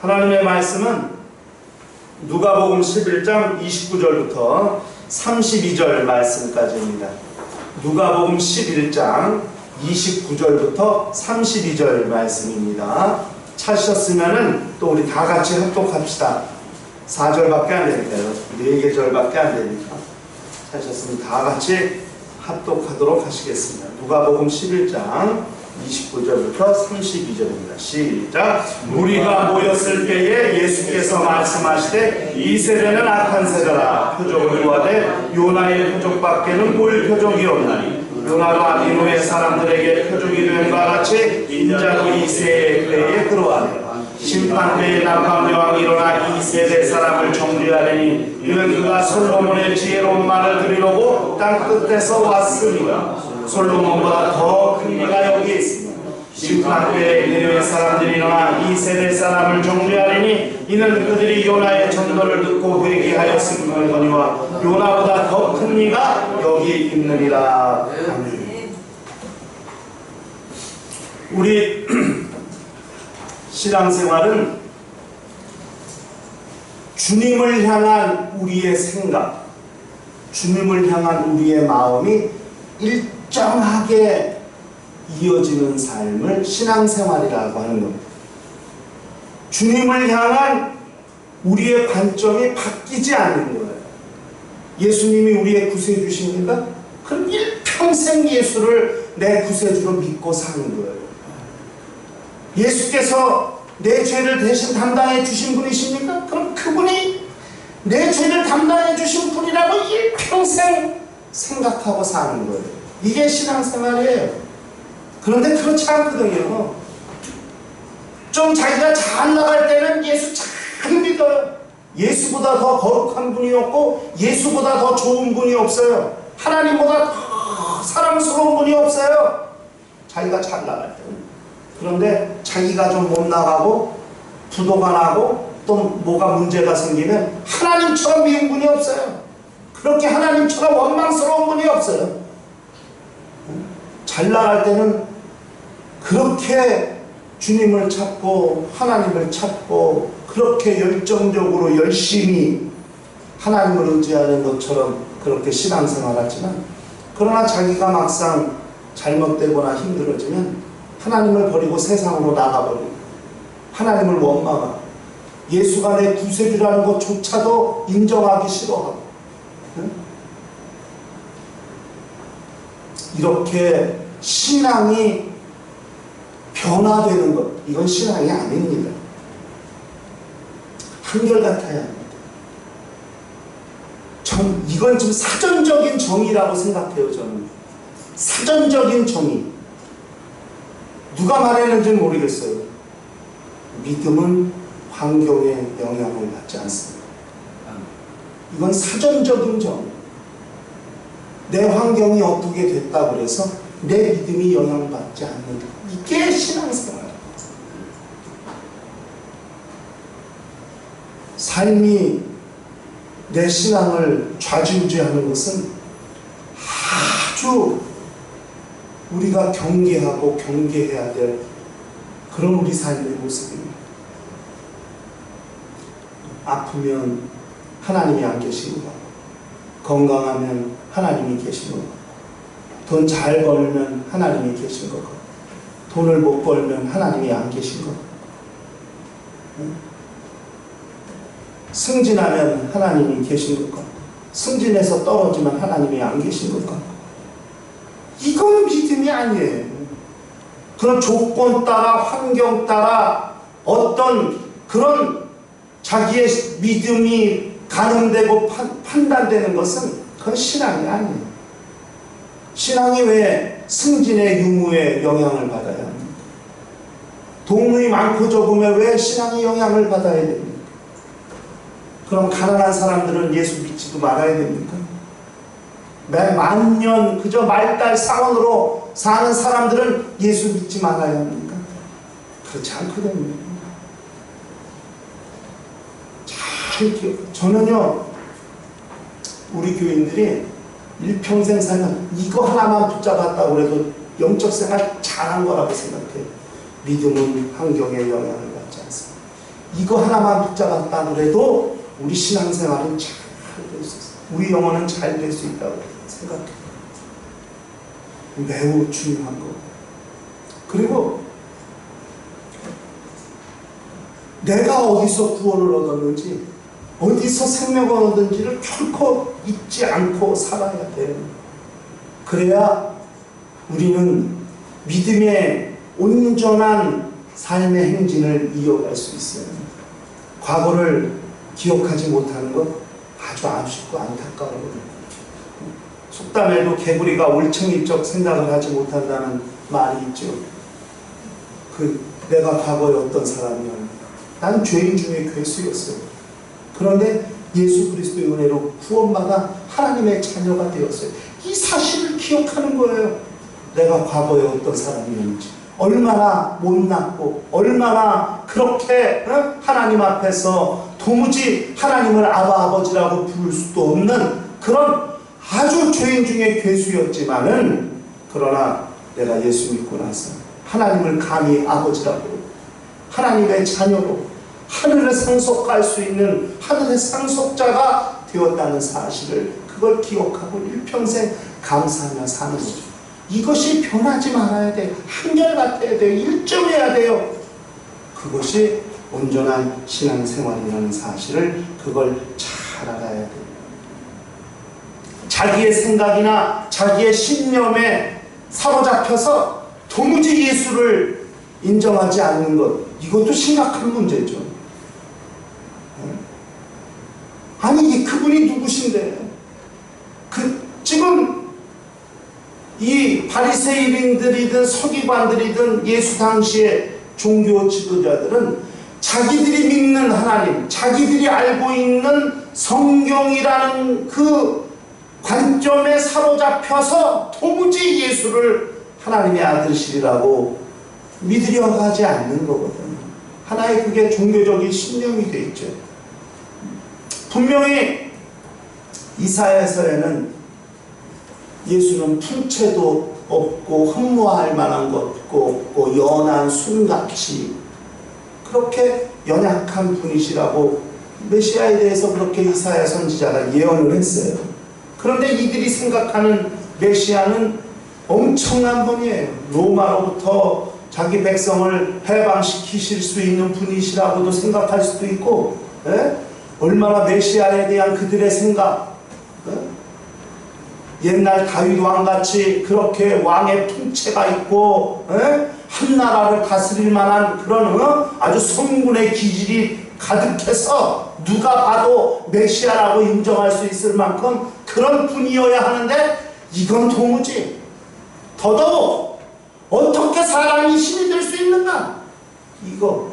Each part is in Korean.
하나님의 말씀은 누가복음 11장 29절부터 32절 말씀까지입니다. 누가복음 11장 29절부터 32절 말씀입니다. 찾으셨으면은 또 우리 다 같이 합독합시다. 4절밖에 안 되니까요. 4계절밖에 안 되니까. 찾으셨으면 다 같이 합독하도록 하시겠습니다. 누가복음 11장 29절부터 32절입니다. 시작. 무리가 모였을 때에 예수께서 말씀하시되 이 세대는 악한 세대라. 표적을 구하되 요나의 표적밖에는 볼 표적이 없나니 요나가 니느웨 사람들에게 표적이 된 바 같이 인자도 이 세대에 그러하리라. 심판대에 남방여왕이 일어나 이 세대 사람을 정죄하려니 이는 그가 솔로몬의 지혜로운 말을 들으려고 땅 끝에서 왔으니라. 솔로몬보다 더 큰 이가 여기 있습니다. 심판대에 니느웨 사람들이 일어나 이 세대 사람을 정죄하려니 이는 그들이 요나의 전도를 듣고 회개하였음이거니와 요나보다 더 큰 이가 여기 있느니라. 아멘. 우리 신앙생활은 주님을 향한 우리의 생각, 주님을 향한 우리의 마음이 일정하게 이어지는 삶을 신앙생활이라고 하는 겁니다. 주님을 향한 우리의 관점이 바뀌지 않는 거예요. 예수님이 우리의 구세주십니까? 그럼 일평생 예수를 내 구세주로 믿고 사는 거예요. 예수께서 내 죄를 대신 담당해 주신 분이십니까? 그럼 그분이 내 죄를 담당해 주신 분이라고 일평생 생각하고 사는 거예요. 이게 신앙생활이에요. 그런데 그렇지 않거든요. 좀 자기가 잘 나갈 때는 예수 잘 믿어요. 예수보다 더 거룩한 분이 없고 예수보다 더 좋은 분이 없어요. 하나님보다 더 사랑스러운 분이 없어요. 자기가 잘 나갈 때는. 그런데 자기가 좀 못 나가고 부도가 나고 또 뭐가 문제가 생기면 하나님처럼 미운 분이 없어요. 그렇게 하나님처럼 원망스러운 분이 없어요. 잘 나갈 때는 그렇게 주님을 찾고 하나님을 찾고 그렇게 열정적으로 열심히 하나님을 의지하는 것처럼 그렇게 신앙생활 하지만, 그러나 자기가 막상 잘못되거나 힘들어지면 하나님을 버리고 세상으로 나가버리고 하나님을 원망하고 예수가 내 구세주라는 것조차도 인정하기 싫어하고, 응? 이렇게 신앙이 변화되는 것, 이건 신앙이 아닙니다. 한결같아야 합니다. 이건 좀 사전적인 정의라고 생각해요. 저는 사전적인 정의. 누가 말했는지는 모르겠어요. 믿음은 환경의 영향을 받지 않습니다. 이건 사전적인 정의. 내 환경이 어떻게 됐다고 해서 내 믿음이 영향받지 않는다. 이게 신앙생활입니다. 삶이 내 신앙을 좌지우지하는 것은 아주 우리가 경계하고 경계해야 될 그런 우리 삶의 모습입니다. 아프면 하나님이 안 계신 것 같고, 건강하면 하나님이 계신 것 같고, 돈 잘 벌면 하나님이 계신 것 같고, 돈을 못 벌면 하나님이 안 계신 것 같고, 승진하면 하나님이 계신 것 같고, 승진해서 떨어지면 하나님이 안 계신 것 같고, 이건 믿음이 아니에요. 그런 조건 따라 환경 따라 어떤 그런 자기의 믿음이 가늠되고 판단되는 것은 그건 신앙이 아니에요. 신앙이 왜 승진의 유무에 영향을 받아야 합니까? 돈이 많고 적으면 왜 신앙이 영향을 받아야 됩니까? 그럼 가난한 사람들은 예수 믿지도 말아야 됩니까? 매 만년 그저 말달 상원으로 사는 사람들은 예수 믿지 말아야 합니까? 그렇지 않거든요. 잘 기억. 저는요, 우리 교인들이 일평생 살면 이거 하나만 붙잡았다고 해도 영적 생활 잘한 거라고 생각해요. 믿음은 환경에 영향을 받지 않습니다. 이거 하나만 붙잡았다 그래도 우리 신앙생활은 잘 될 수 있어요. 우리 영혼은 잘 될 수 있다고 생각해요. 매우 중요한 거. 그리고 내가 어디서 구원을 얻었는지, 어디서 생명을 얻었는지를 결코 잊지 않고 살아야 돼요. 그래야 우리는 믿음의 온전한 삶의 행진을 이어갈 수 있어요. 과거를 기억하지 못하는 것 아주 아쉽고 안타까워요. 속담에도 개구리가 올챙이적 생각을 하지 못한다는 말이 있죠. 내가 과거에 어떤 사람이야. 난 죄인 중에 괴수였어요. 그런데 예수 그리스도의 은혜로 구원받아 하나님의 자녀가 되었어요. 이 사실을 기억하는 거예요. 내가 과거에 어떤 사람이었는지, 얼마나 못났고 얼마나 그렇게 하나님 앞에서 도무지 하나님을 아버지라고 부를 수도 없는 그런 아주 죄인 중에 괴수였지만은, 그러나 내가 예수 믿고 나서 하나님을 감히 아버지라고, 하나님의 자녀로 하늘에 상속할 수 있는 하늘의 상속자가 되었다는 사실을, 그걸 기억하고 일평생 감사하며 사는 거죠. 이것이 변하지 말아야 돼요. 한결같아야 돼요. 일정해야 돼요. 그것이 온전한 신앙생활이라는 사실을, 그걸 잘 알아야 돼요. 자기의 생각이나 자기의 신념에 사로잡혀서 도무지 예수를 인정하지 않는 것, 이것도 심각한 문제죠. 아니, 그분이 누구신데? 지금 이 바리새인들이든 서기관들이든 예수 당시의 종교 지도자들은 자기들이 믿는 하나님, 자기들이 알고 있는 성경이라는 그 관점에 사로잡혀서 도무지 예수를 하나님의 아들이시라고 믿으려 하지 않는 거거든요. 하나의 그게 종교적인 신념이 되어 있죠. 분명히 이사야서에는 예수는 풍채도 없고 흠모할 만한 것도 없고 연한 순같이 그렇게 연약한 분이시라고 메시아에 대해서 그렇게 이사야 선지자가 예언을 했어요. 그런데 이들이 생각하는 메시아는 엄청난 분이에요. 로마로부터 자기 백성을 해방시키실 수 있는 분이시라고도 생각할 수도 있고, 얼마나 메시아에 대한 그들의 생각, 옛날 다윗 왕같이 그렇게 왕의 풍채가 있고 한 나라를 다스릴 만한 그런 아주 성군의 기질이 가득해서 누가 봐도 메시아라고 인정할 수 있을 만큼 그런 분이어야 하는데, 이건 도무지, 더더욱 어떻게 사람이 신이 될 수 있는가? 이거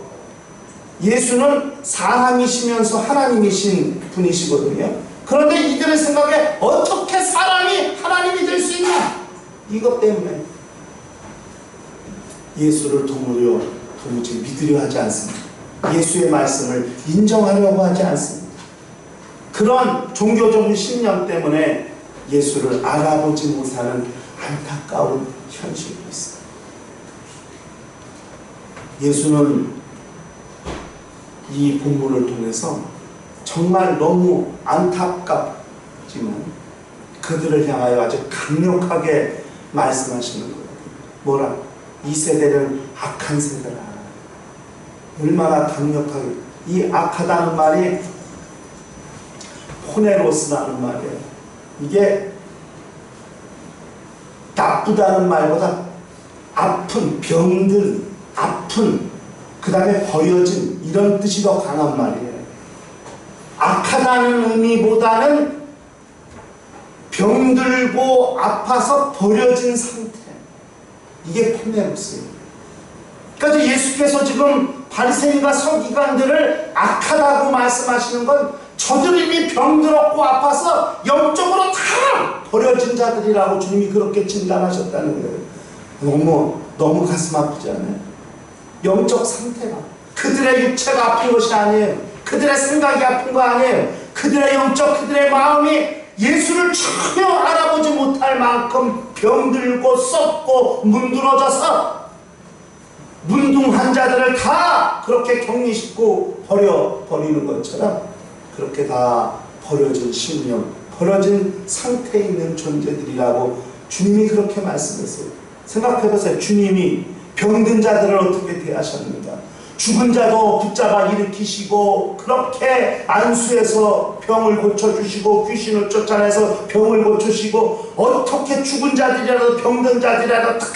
예수는 사람이시면서 하나님이신 분이시거든요. 그런데 이들의 생각에 어떻게 사람이 하나님이 될 수 있나? 이것 때문에 예수를 도무지 믿으려 하지 않습니다. 예수의 말씀을 인정하려고 하지 않습니다. 그런 종교적인 신념 때문에 예수를 알아보지 못하는 안타까운 현실이 있습니다. 예수는 이 본문을 통해서 정말 너무 안타깝지만 그들을 향하여 아주 강력하게 말씀하시는 거예요. 뭐라? 이 세대는 악한 세대라. 얼마나 강력하게. 이 악하다는 말이 포네로스라는 말이에요. 이게 나쁘다는 말보다 아픈, 병든, 아픈, 그 다음에 버려진, 이런 뜻이 더 강한 말이에요. 악하다는 의미보다는 병들고 아파서 버려진 상태, 이게 포네로스예요. 그러니까 예수께서 지금 바리새인과 서기관들을 악하다고 말씀하시는 건 저들 이미 병들었고 아파서 영적으로 다 버려진 자들이라고 주님이 그렇게 진단하셨다는 거예요. 너무 가슴 아프지 않아요? 영적 상태가, 그들의 육체가 아픈 것이 아니에요. 그들의 생각이 아픈 거 아니에요. 그들의 영적, 그들의 마음이 예수를 전혀 알아보지 못할 만큼 병들고 썩고 문드러져서 문둥한 자들을 다 그렇게 격리시키고 버리는 것처럼 그렇게 다 버려진 심령, 버려진 상태에 있는 존재들이라고 주님이 그렇게 말씀했어요. 생각해보세요. 주님이 병든 자들을 어떻게 대하셨는가? 죽은 자도 붙잡아 일으키시고 그렇게 안수해서 병을 고쳐주시고 귀신을 쫓아내서 병을 고쳐주시고 어떻게 죽은 자들이라도 병든 자들이라도 다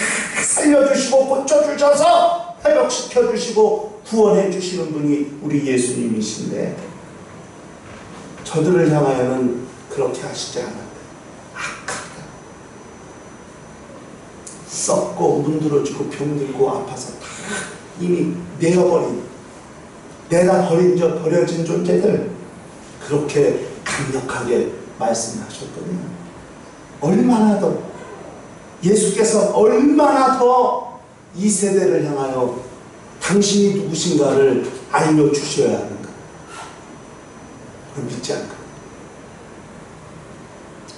살려주시고 고쳐주셔서 회복시켜주시고 구원해주시는 분이 우리 예수님이신데 저들을 향하여는 그렇게 하시지 않았다. 악하다. 썩고 문드러지고 병들고 아파서 다 이미 내가 버려진 존재들 그렇게 강력하게 말씀하셨거든요. 얼마나 더 예수께서 얼마나 더 이 세대를 향하여 당신이 누구신가를 알려주셔야 하는가? 그럼 믿지 않을까?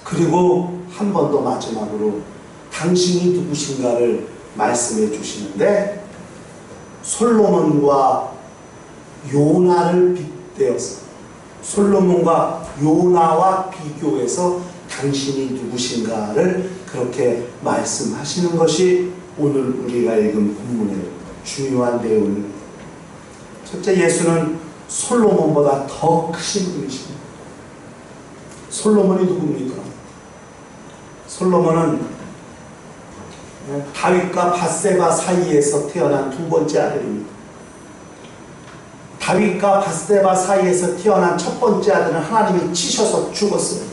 그리고 한 번 더 마지막으로 당신이 누구신가를 말씀해 주시는데 솔로몬과 요나를 빗대어서 솔로몬과 요나와 비교해서 당신이 누구신가를 그렇게 말씀하시는 것이 오늘 우리가 읽은 본문의 중요한 내용입니다. 첫째, 예수는 솔로몬보다 더 크신 분이십니다. 솔로몬이 누굽니까? 솔로몬은 다윗과 밧세바 사이에서 태어난 두 번째 아들입니다. 다윗과 밧세바 사이에서 태어난 첫 번째 아들은 하나님이 치셔서 죽었어요.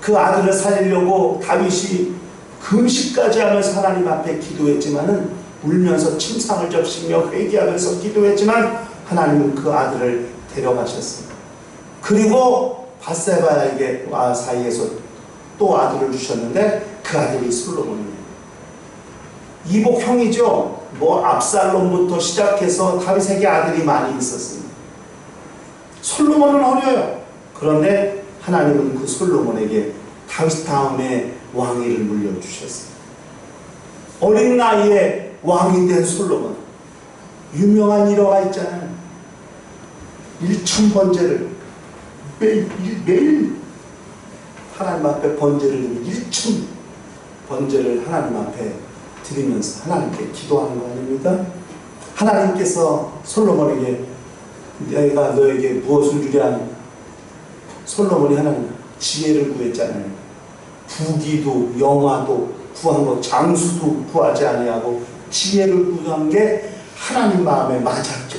그 아들을 살리려고 다윗이 금식까지 하면서 하나님 앞에 기도했지만은 울면서 침상을 적시며 회개하면서 기도했지만 하나님은 그 아들을 데려가셨습니다. 그리고 밧세바에게 사이에서 또 아들을 주셨는데 그 아들이 솔로몬입니다. 이복형이죠. 압살롬부터 시작해서 다윗에게 아들이 많이 있었습니다. 솔로몬은 어려요. 그런데 하나님은 그 솔로몬에게 다윗 다음에 왕위를 물려주셨습니다. 어린 나이에 왕이 된 솔로몬, 유명한 일화가 있잖아요. 1000번제를 매일 하나님 앞에 번제를 드리면 1000번제를 하나님 앞에 드리면서 하나님께 기도하는 거 아닙니까? 하나님께서 솔로몬에게 내가 너에게 무엇을 주랴? 솔로몬이 하나님 지혜를 구했잖아요. 부귀도 영화도 구한 것, 장수도 구하지 아니하고 지혜를 구한 게 하나님 마음에 맞았죠.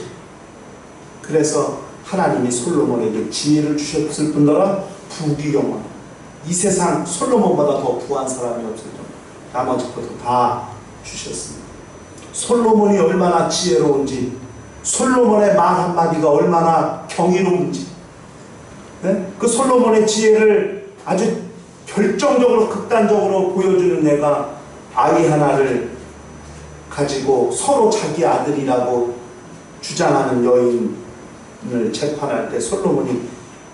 그래서 하나님이 솔로몬에게 지혜를 주셨을 뿐더러 부귀 영화, 이 세상 솔로몬보다 더 부한 사람이 없을 정도 나머지 것도 다 주셨습니다. 솔로몬이 얼마나 지혜로운지, 솔로몬의 말 한마디가 얼마나 경이로운지, 네? 그 솔로몬의 지혜를 아주 결정적으로 극단적으로 보여주는 애가 아이 하나를 가지고 서로 자기 아들이라고 주장하는 여인을 재판할 때 솔로몬이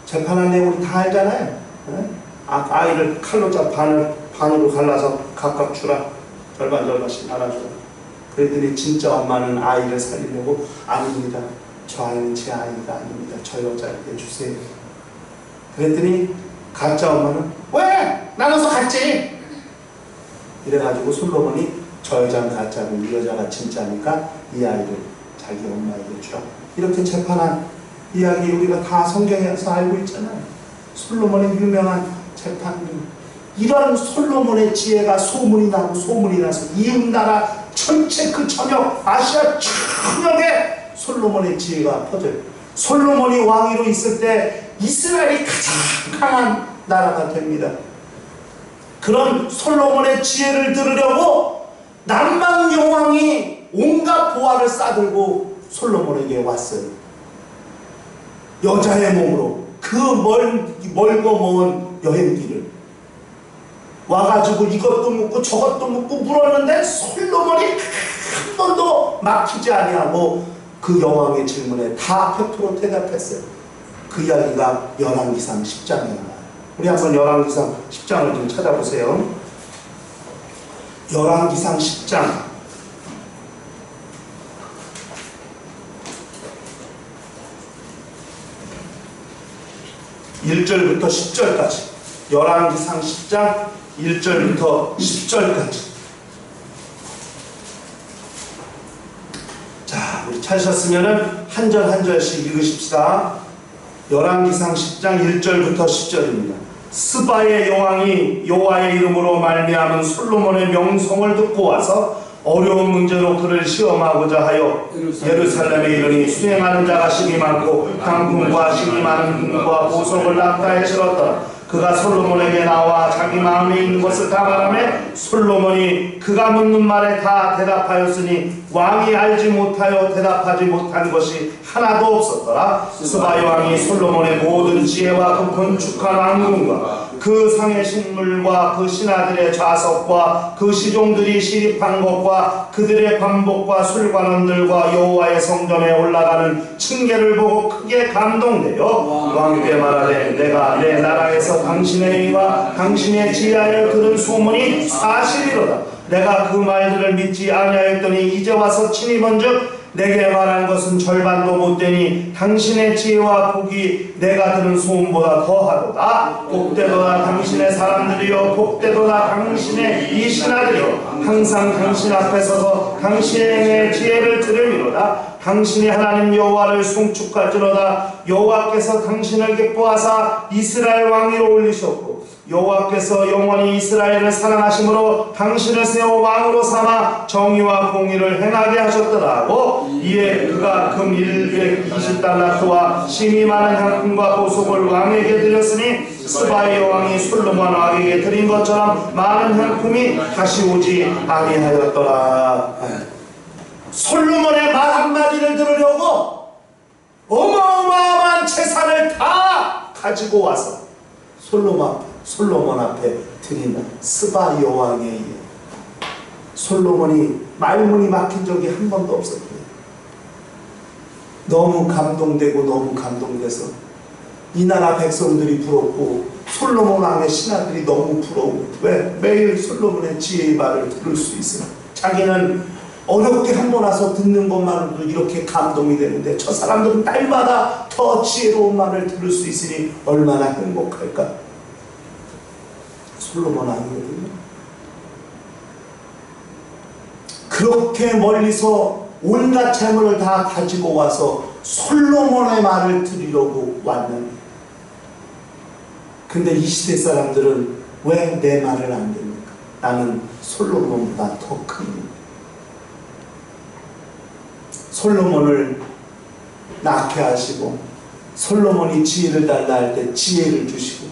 재판한 내용을 다 알잖아요. 네? 아이를 칼로 반으로 갈라서 각각 주라. 절반씩 나눠주라. 그랬더니 진짜 엄마는 아이를 살리려고 아닙니다. 저 아이는 제 아이가 아닙니다. 저 여자에게 주세요. 그랬더니 가짜 엄마는 왜? 나눠서 갖지. 이래가지고 솔로몬이 저 여자는 가짜고 이 여자가 진짜니까 이 아이를 자기 엄마에게 주라. 이렇게 재판한 이야기 우리가 다 성경에서 알고 있잖아요. 솔로몬의 유명한 재판들. 이런 솔로몬의 지혜가 소문이 나서 이웃나라 전체 그 전역 아시아 전역에 솔로몬의 지혜가 퍼져요. 솔로몬이 왕위로 있을 때 이스라엘이 가장 강한 나라가 됩니다. 그런 솔로몬의 지혜를 들으려고 남방 여왕이 온갖 보화를 싸들고 솔로몬에게 왔어요. 여자의 몸으로 그 멀고 먼 여행길을 와가지고 이것도 묻고 저것도 묻고 물었는데 솔로몬이 한 번도 막히지 아니하고 그 여왕의 질문에 다 100% 대답했어요. 그 이야기가 열왕기상 10장에 나와요. 우리 한번 열왕기상 10장을 좀 찾아보세요. 열왕기상 10장 1절부터 10절까지. 열왕기상 10장 1절부터 10절까지. 자, 우리 찾으셨으면은 한 절 한 절씩 읽으십시다. 열왕기상 10장 1절부터 10절입니다. 스바의 여왕이 여호와의 이름으로 말미암은 솔로몬의 명성을 듣고 와서 어려운 문제로 그를 시험하고자 하여 예루살렘에 이르니 수행하는 자가 심히 많고 강군과 심히 많은 군과 보석을 낙타에 실었더라. 그가 솔로몬에게 나와 자기 마음에 있는 것을 다 말하며 솔로몬이 그가 묻는 말에 다 대답하였으니 왕이 알지 못하여 대답하지 못한 것이 하나도 없었더라. 스바 여왕이 솔로몬의 모든 지혜와 그 건축한 왕궁과 그 상의 식물과 그 신하들의 좌석과 그 시종들이 시립한 것과 그들의 관복과 술관원들과 여호와의 성전에 올라가는 층계를 보고 크게 감동되어 왕께 말하되 내가 내 나라에서 당신의 의와 당신의 지혜하여 들은 소문이 사실이로다. 내가 그 말들을 믿지 아니하였더니 이제 와서 친히 본즉 내게 말한 것은 절반도 못되니 당신의 지혜와 복이 내가 들은 소문보다 더하도다. 복되도다 당신의 사람들이여, 복되도다 당신의 이 신하들이여. 항상 당신 앞에 서서 당신의 지혜를 들으미로다. 당신이 하나님 여호와를 송축할지로다. 여호와께서 당신을 기뻐하사 이스라엘 왕위로 올리셨고 여호와께서 영원히 이스라엘을 사랑하심으로 당신을 세워 왕으로 삼아 정의와 공의를 행하게 하셨더라 하고, 이에 그가 금 120달란트와 심히 많은 향품과 보석을 왕에게 드렸으니 스바의 여왕이 솔로몬 왕에게 드린 것처럼 많은 향품이 다시 오지 아니하였더라. 솔로몬의 말 한마디를 들으려고 어마어마한 재산을 다 가지고 와서 솔로몬 앞에 드린 스바 여왕에 의해 솔로몬이 말문이 막힌 적이 한 번도 없었대요. 너무 감동되고 너무 감동돼서 이 나라 백성들이 부럽고 솔로몬 왕의 신하들이 너무 부러워. 왜? 매일 솔로몬의 지혜의 말을 들을 수 있어요. 자기는 어렵게 한 번 와서 듣는 것만으로도 이렇게 감동이 되는데 저 사람들은 날마다 더 지혜로운 말을 들을 수 있으니 얼마나 행복할까. 솔로몬 왕이거든요. 그렇게 멀리서 온갖 재물을 다 가지고 와서 솔로몬의 말을 들으려고 왔는데, 근데 이 시대 사람들은 왜 내 말을 안 듣는가? 나는 솔로몬보다 더 큽니다. 솔로몬을 낳게 하시고 솔로몬이 지혜를 달라 할 때 지혜를 주시고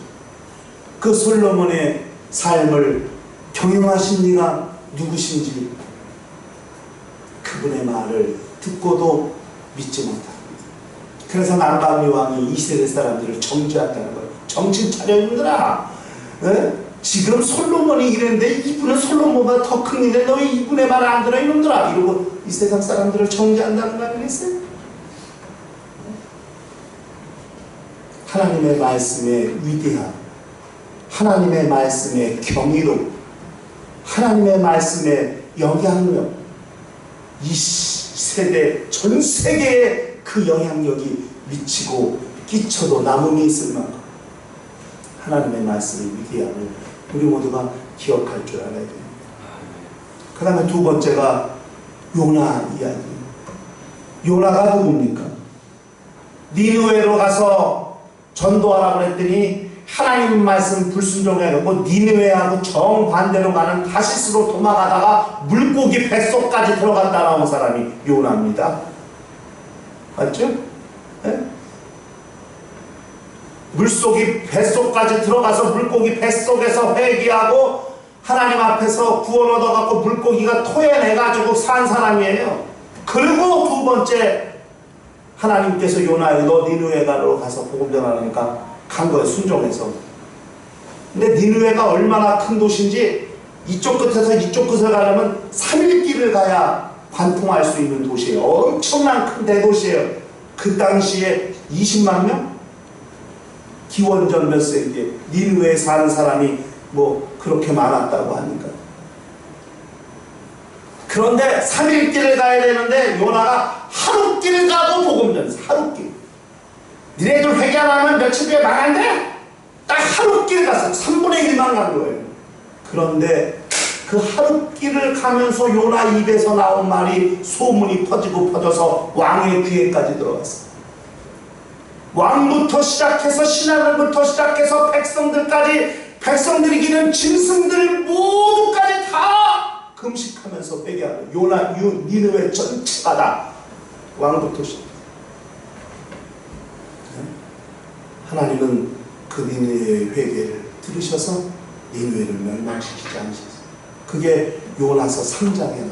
그 솔로몬의 삶을 경영하신 이가 누구신지 그분의 말을 듣고도 믿지 못합니다. 그래서 남방미 왕이 이 세대 사람들을 정죄했다는 거예요. 정신 차려 이놈들아. 지금 솔로몬이 이랬는데 이분은 솔로몬보다 더 큰 일인데 너희 이분의 말을 안 들어 이놈들아. 이러고 이 세상 사람들을 정죄한다는 거 아니겠어요? 하나님의 말씀의 위대함, 하나님의 말씀의 경이로움, 하나님의 말씀의 영향력, 이 세대 전 세계에 그 영향력이 미치고 끼쳐도 남음이 있을 만큼 하나님의 말씀의 위대함을 우리 모두가 기억할 줄 알아야 됩니다. 그 다음에 두 번째가 요나 이야기. 요나가 누굽니까? 니느웨로 가서 전도하라고 그랬더니 하나님 말씀 불순종해갖고 니느웨하고 정반대로 가는 다시스로 도망가다가 물고기 뱃속까지 들어갔다 나온 사람이 요나입니다. 맞죠? 네? 물속이 뱃속까지 들어가서 물고기 뱃속에서 회개하고 하나님 앞에서 구원 얻어갖고 물고기가 토해내가지고 산 사람이에요. 그리고 두 번째 하나님께서 요나에 너 니느웨가로 가서 복음 전하니까 간 거예요. 순종해서. 근데 니느웨가 얼마나 큰 도시인지 이쪽 끝에서 이쪽 끝을 가려면 3일 길을 가야 관통할 수 있는 도시예요. 엄청난 큰 대도시예요. 그 당시에 20만 명? 기원전 몇 세기에 니느웨에 사는 사람이 뭐 그렇게 많았다고 하니까. 그런데 3일 길을 가야 되는데 요나가 하루 길을 가고 복음 전했어요. 하루 길. 니네들 회개 안 하면 며칠 뒤에 망한대? 딱 하루길 갔어. 3분의 1만 간 거예요. 그런데 그 하루길을 가면서 요나 입에서 나온 말이 소문이 퍼지고 퍼져서 왕의 귀에까지 들어갔어요. 왕부터 시작해서 신하들부터 시작해서 백성들까지, 백성들이 기는 짐승들 모두까지 다 금식하면서 회개하고, 요나 니느웨 전체가 다 왕부터 시작. 하나님은 그 니느웨의 회개를 들으셔서 니느웨를 멸망시키지 않으셨어요. 그게 요나서 3장에 나와요.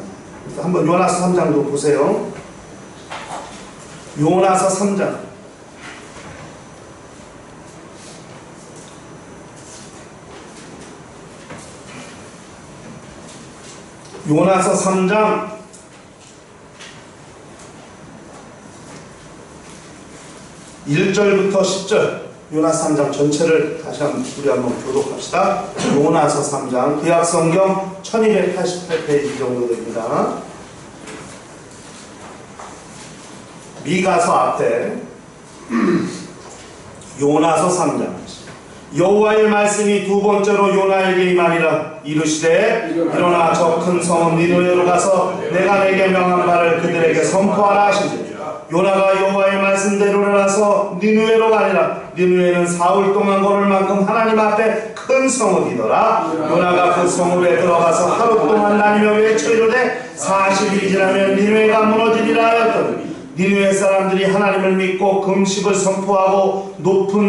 한번 요나서 3장도 보세요. 요나서 3장. 요나서 3장 1절부터 10절. 요나서 3장 전체를 다시 한번 우리 한번 교독합시다. 요나서 3장 구약성경 1288페이지 정도 됩니다. 미가서 앞에 요나서 3장. 여호와의 말씀이 두 번째로 요나에게 임하니라. 이르시되 일어나 저 큰 성읍 니느웨로 가서 내가 내게 명한 바를 그들에게 선포하라 하시니, 요나가 여호와의 말씀대로 일어나서 니느웨로 가니라. 니느웨는 사흘 동안 걸을 만큼 하나님 앞에 큰 성읍이더라. 요나가 그 성읍에 들어가서 하루 동안 다니며 외쳐 이르되 40일이 지나면 니느웨가 무너지리라 하였더니, 니느웨 사람들이 하나님을 믿고 금식을 선포하고 높고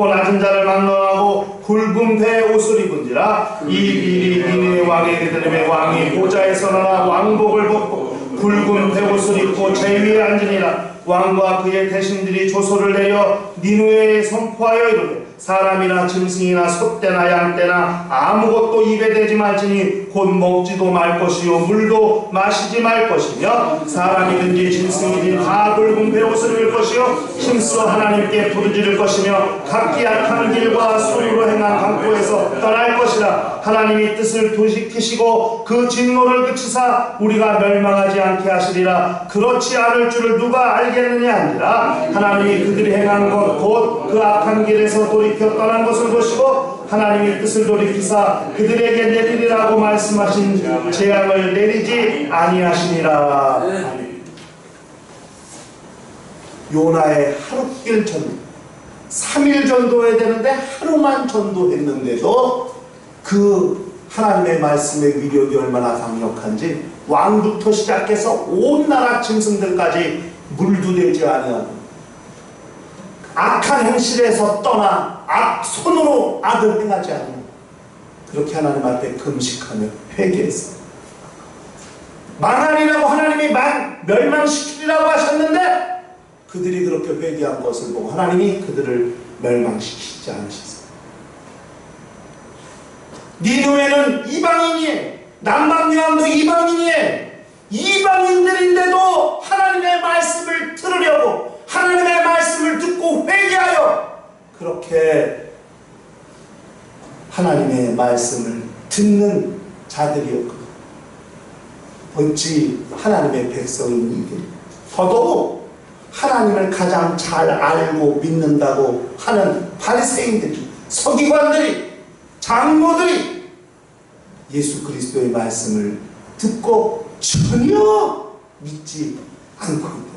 낮은 자를 막론하고 굵은 배의 옷을 입은지라. 이 일이 니느웨 왕에게 들음에 왕이 보좌에서 나와 왕복을 벗고 굵은 배옷을 입고 제위에 앉으니라. 왕과 그의 대신들이 조소를 내려 니느웨에 선포하여 이르되 사람이나 짐승이나 소떼나 양떼나 아무것도 입에 대지 말지니 곧 먹지도 말 것이요 물도 마시지 말 것이며 사람이든지 짐승이든지 다 굵은 배옷을 입을 것이요 힘써 하나님께 부르짖을 것이며 각기 악한 길과 손으로 행한 강포에서 떠날 것이라. 하나님이 뜻을 돌이키시고 그 진노를 그치사 우리가 멸망하지 않게 하시리라. 그렇지 않을 줄을 누가 알겠느냐 하니라. 하나님이 그들이 행한 것 곧 그 악한 길에서 돌이켜 떠난 것을 보시고 하나님이 뜻을 돌이키사 그들에게 내리리라고 말씀하신 재앙을 내리지 아니하시니라. 요나의 하루길 전도, 3일 전도해야 되는데 하루만 전도했는데도 그 하나님의 말씀의 위력이 얼마나 강력한지 왕부터 시작해서 온 나라 짐승들까지 물두대지 아니하고 악한 행실에서 떠나 손으로 악을 행하지 않는, 그렇게 하나님 앞에 금식하며 회개했어. 망하리라고 하나님이 멸망시키리라고 하셨는데 그들이 그렇게 회개한 것을 보고 하나님이 그들을 멸망시키지 않으셨어요. 니느웨는 이방인이에요. 남방요함도 이방인이에요. 이방인들인데도 하나님의 말씀을 들으려고, 하나님의 말씀을 듣고 회개하여 그렇게 하나님의 말씀을 듣는 자들이었거든요. 어찌 하나님의 백성이니 더더욱 하나님을 가장 잘 알고 믿는다고 하는 바리새인들이, 서기관들이, 장로들이 예수 그리스도의 말씀을 듣고 전혀 믿지 않고 있다.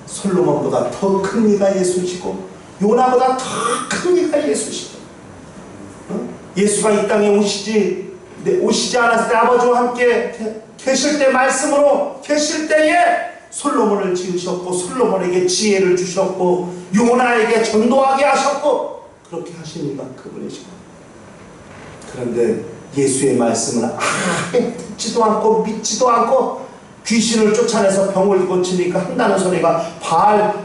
솔로몬보다 더 큰 이가 예수시고 요나보다 더 큰 이가 예수시고, 예수가 이 땅에 오시지 않았을 때 아버지와 함께 계실 때, 말씀으로 계실 때에 솔로몬을 지으셨고 솔로몬에게 지혜를 주셨고 요나에게 전도하게 하셨고 그렇게 하신 이가 그분이시고, 그런데 예수의 말씀을 아예 듣지도 않고 믿지도 않고 귀신을 쫓아내서 병을 고치니까 한다는 소리가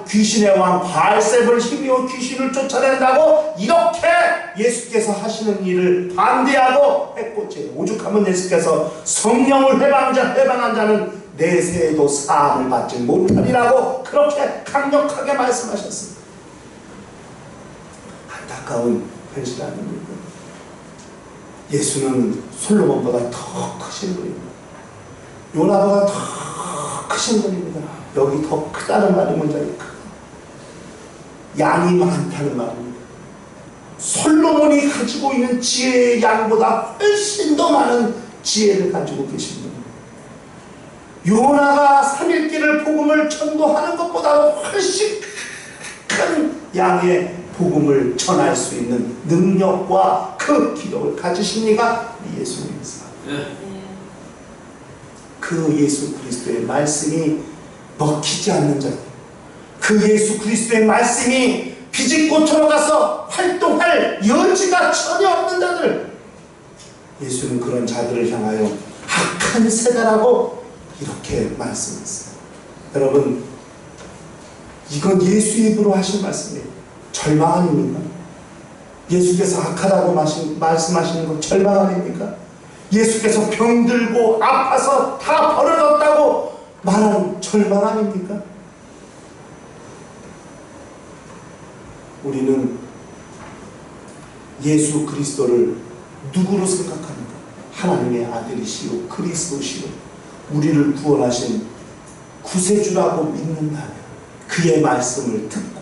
귀신의 왕 바알세불을 힘입어 귀신을 쫓아낸다고 이렇게 예수께서 하시는 일을 반대하고 해코지, 오죽하면 예수께서 성령을 해방한 자는 내세에도 사함을 받지 못하리라고 그렇게 강력하게 말씀하셨습니다. 안타까운 현실입니다. 예수는 솔로몬보다 더 크신 분입니다. 요나보다 더 크신 분입니다. 여기 더 크다는 말이 뭔지 양이 많다는 말입니다. 솔로몬이 가지고 있는 지혜의 양보다 훨씬 더 많은 지혜를 가지고 계신 분입니다. 요나가 3일길을 복음을 전도하는 것보다 훨씬 큰 양의 복음을 전할 수 있는 능력과 그 기록을 가지신 이가 예수님이십니다. 그 예수 그리스도의 말씀이 먹히지 않는 자, 그 예수 그리스도의 말씀이 비집고 들어가서 활동할 여지가 전혀 없는 자들, 예수는 그런 자들을 향하여 악한 세대라고 이렇게 말씀했어요. 여러분, 이건 예수 입으로 하신 말씀이에요. 절망 아닙니까? 예수께서 악하다고 말씀하시는 건 절망 아닙니까? 예수께서 병들고 아파서 다 벌어졌다고 말하는 절망 아닙니까? 우리는 예수 그리스도를 누구로 생각합니까? 하나님의 아들이시요 그리스도시요 우리를 구원하신 구세주라고 믿는다면 그의 말씀을 듣고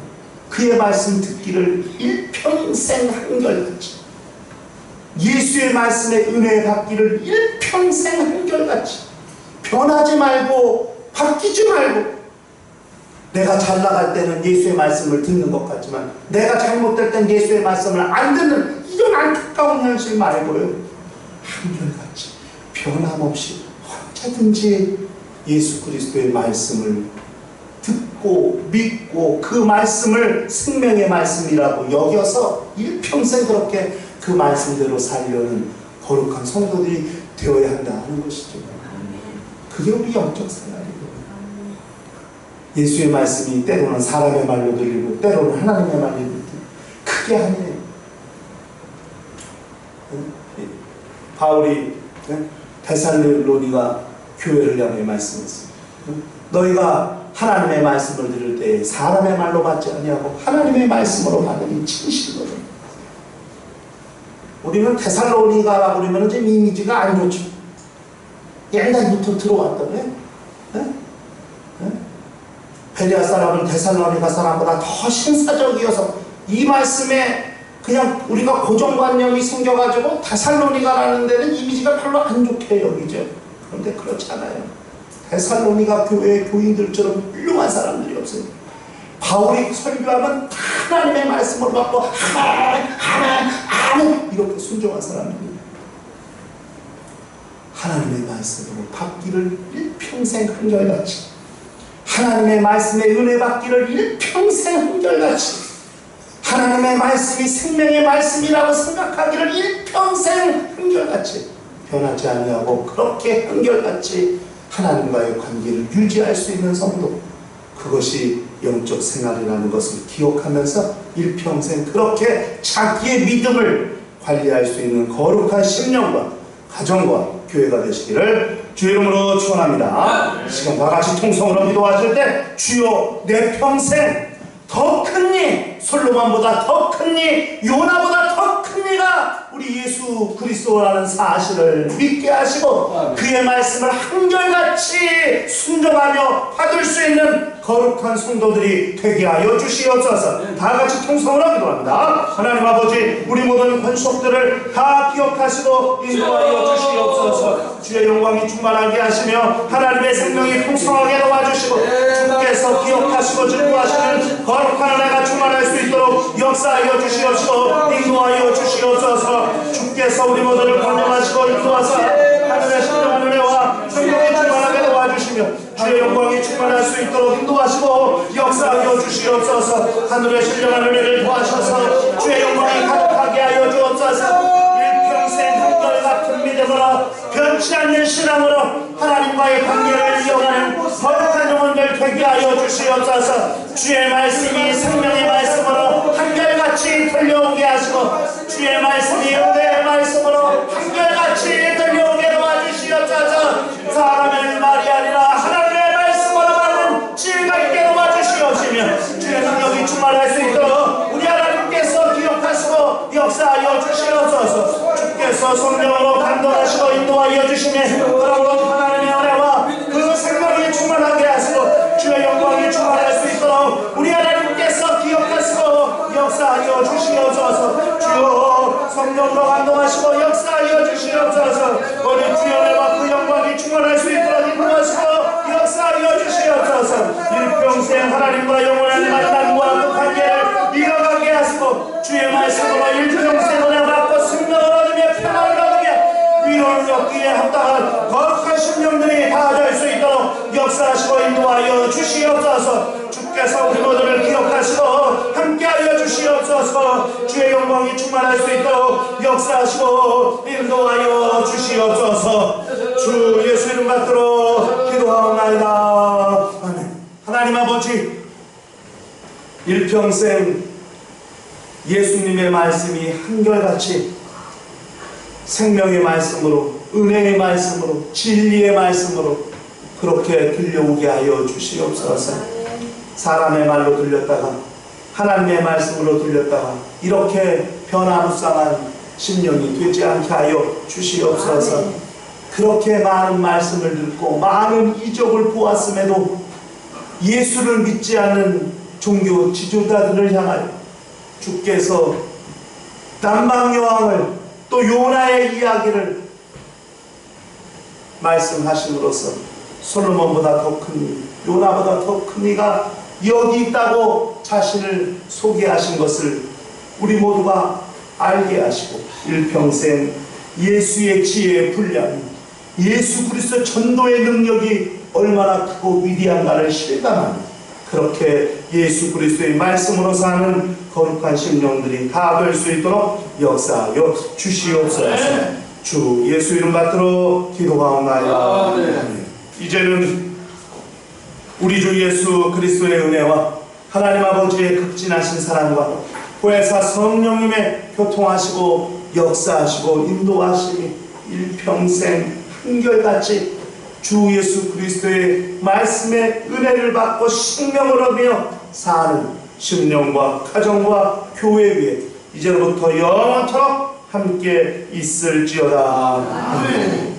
그의 말씀 듣기를 일평생 한결같이, 예수의 말씀에 은혜 받기를 일평생 한결같이 변하지 말고 바뀌지 말고, 내가 잘 나갈 때는 예수의 말씀을 듣는 것 같지만 내가 잘못될 땐 예수의 말씀을 안 듣는 이런 안타까운 현실 말고요, 한결같이 변함없이 언제든지 예수 그리스도의 말씀을 듣고 믿고 그 말씀을 생명의 말씀이라고 여겨서 일평생 그렇게 그 말씀대로 살려는 거룩한 성도들이 되어야 한다는 것이죠. 그게 우리 영적 생활이고, 예수의 말씀이 때로는 사람의 말로 들리고 때로는 하나님의 말로 들리고 그게 아니에요. 바울이 데살로니가 교회를 향해 말씀했어요. 너희가 하나님의 말씀을 들을 때 사람의 말로 받지 아니하고 하나님의 말씀으로 받으니 진실로다. 우리는 데살로니가라고 그러면 좀 이미지가 안 좋죠. 옛날부터 들어왔다고요. 베레아 사람은 데살로니가 사람보다 더 신사적이어서 이 말씀에 그냥 우리가 고정관념이 생겨가지고 데살로니가라는 데는 이미지가 별로 안 좋게 여기죠. 그런데 그렇지 않아요. 데살로니가 교회의 교인들처럼 훌륭한 사람들이 없어요. 바울이 설교하면 하나님의 말씀으로 받고 아멘 이렇게 순종한 사람들입니다. 하나님의 말씀으로 받기를 일평생 한결같이, 하나님의 말씀에 은혜 받기를 일평생 한결같이, 하나님의 말씀이 생명의 말씀이라고 생각하기를 일평생 한결같이 변하지 아니하고 그렇게 한결같이 하나님과의 관계를 유지할 수 있는 성도, 그것이 영적 생활이라는 것을 기억하면서 일평생 그렇게 자기의 믿음을 관리할 수 있는 거룩한 심령과 가정과 교회가 되시기를 주의 이름으로 축원합니다. 시간 다 같이 통성으로 기도하실 때 주여 내 평생 더 큰 이, 솔로몬보다 더 큰 이, 요나보다 더 큰 이가 우리 예수 그리스도라는 사실을 믿게 하시고 그의 말씀을 한결같이 순종하며 받을 수 있는 거룩한 성도들이 되게 하여 주시옵소서. 다 같이 통성으로 기도합니다. 하나님 아버지, 우리 모든 권속들을 다 기억하시고 인도하여 주시옵소서. 주의 영광이 충만하게 하시며 하나님의 생명이 풍성하게 도와주시고 주께서 기억하시고 증거하시는 거룩한 은혜가 충만할 수 있도록 역사하여 주시옵시고 인도하여 주시옵소서. 주께서 우리 모두를 권념하시고 인도하사 하늘의 신령한 은혜와 생명이 충만하게 도와주시며 주의 영광이 충만할 수 있도록 인도하시고 역사하여 주시옵소서. 하늘의 신령한 은혜를 도와셔서 주의 영광이 가득하게 하여 주옵소서. 일평생 한결같은 믿음으로 변치 않는 신앙으로 하나님과의 관계를 이어가는 거룩한 영혼들 되게 하여 주시옵소서. 주의 말씀이 생명의 말씀으로 한결같이 들려오게 하시고 주의 말씀이 은혜의 말씀으로 한결같이 들려오게 도와주시옵소서. 사람의 말이 아니라 하나님의 말씀으로 받는 지혜가 있게 도와주시옵시며 주의 능력이 충만할 수 있도록 우리 하나님께서 기억하시고 역사하여 주시옵소서. 주께서 성령으로 감동하시고 인도하여 주시며 그러므로 하나님의 은혜와 그 생명이 충만하게 인도하여 주시옵소서. 주여 성령으로 감동하시고 역사하여 주시옵소서. 우리 주연과 그 영광이 충만할 수 있도록 인도하시고 역사하여 주시옵소서. 일평생 하나님과 영원한 만남과 그 관계를 이어가게 하시고 주의 말씀으로 일평생 은혜 받고 승명을 얻으며 평안을 얻으며 위로를 얻기에 합당한 거룩한 심령들이 다 될 수 있도록 역사하시고 인도하여 주시옵소서. 주께서 우리 모두를 기억하시고 함께하여 주시옵소서. 주의 영광이 충만할 수 있도록 역사하시고 인도하여 주시옵소서. 주 예수 이름 받들어 기도하옵나이다. 아멘. 하나님 아버지, 일평생 예수님의 말씀이 한결같이 생명의 말씀으로, 은혜의 말씀으로, 진리의 말씀으로 그렇게 들려오게 하여 주시옵소서. 사람의 말로 들렸다가 하나님의 말씀으로 들렸다가 이렇게 변화무쌍한 심령이 되지 않게 하여 주시옵소서. 그렇게 많은 말씀을 듣고 많은 이적을 보았음에도 예수를 믿지 않는 종교 지도자들을 향하여 주께서 남방여왕을 또 요나의 이야기를 말씀하심으로써 솔로몬보다 더 큰 요나보다 더 큰 이가 여기 있다고 자신을 소개하신 것을 우리 모두가 알게 하시고 일평생 예수의 지혜의 분량이, 예수 그리스도 전도의 능력이 얼마나 크고 위대한가를 실감하는 그렇게 예수 그리스도의 말씀으로 사는 거룩한 심령들이 다 될 수 있도록 역사하여 주시옵소서. 주 예수 이름 받들어 기도하옵나이다. 이제는 우리 주 예수 그리스도의 은혜와 하나님 아버지의 극진하신 사랑과 보혜사 성령님의 교통하시고 역사하시고 인도하심이 일평생 한결같이 주 예수 그리스도의 말씀의 은혜를 받고 생명을 얻으며 사는 심령과 가정과 교회 위에 이제부터 영원토록 함께 있을지어다. 아멘.